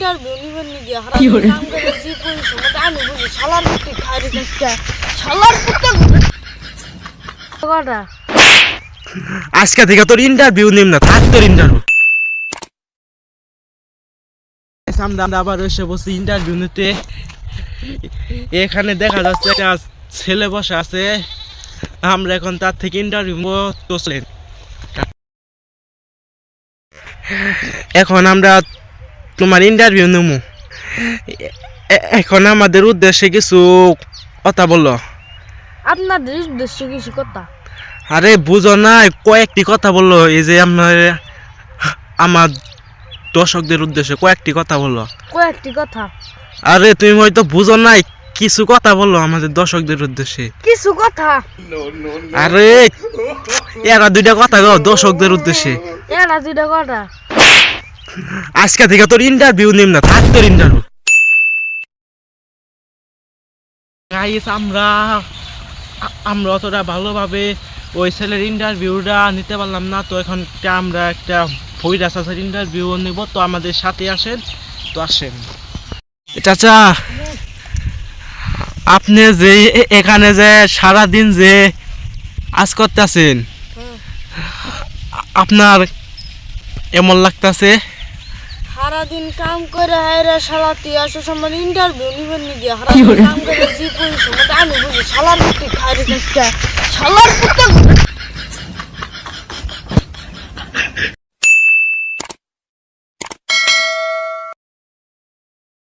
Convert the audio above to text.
Interview নিবেন নাকি হারা কাম করে জি পরিশ্রম আমি বুঝি শালার পুত্তি খাই রে শালার পুত্তি কটা আজকে থেকে তোর ইন্টারভিউ নিম না, থাক তোর ইন্টারভিউ। আমরা আবার এসে বসে ইন্টারভিউ নিতে। এখানে দেখা যাচ্ছে একটা ছেলে বসে আছে, আমরা এখন তার থেকে ইন্টারভিউ করলেন। এখন আমরা তোমার ইন্টারভিউ নেবো। এখন আমাদের উদ্দেশ্যে কিছু কথা বললো। আপনাদের উদ্দেশ্য কিছু কথা? আরে বুঝো না, কয়েকটি কথা বললো। এই যে আমার দর্শকদের উদ্দেশ্যে কয়েকটি কথা বললো। কয়েকটি কথা? আরে তুমি হয়তো বুঝো নাই, কিছু কথা বললো আমাদের দর্শকদের উদ্দেশ্যে। কিছু কথা? আরে এরা দুইটা কথা গো দর্শকদের উদ্দেশ্যে। এরা দুইটা কথা? আজকে থেকে তোর ইন্টারভিউ নিম না, থাক তোর ইন্টারভিউ। গাইস আমরা অতটা ভালোভাবে ওই ছেলের ইন্টারভিউটা নিতে পারলাম না, তো এখন আমরা একটা ভৈরাস আছে ইন্টারভিউ নিব, তো আমাদের সাথে আসেন। তো আসেন চাচা, আপনি যে এখানে যে সারাদিন যে আজ করতেছেন, আপনার এমন লাগতেছে? সারাদিন কাম করে হায়রা শালা তুই আসো সময় ইন্টারভিউ নিবেন নাকি হারা কাম করে জি পরিশ্রম আমি বুঝি শালার পুত্তি খাই রে শালার পুত্তি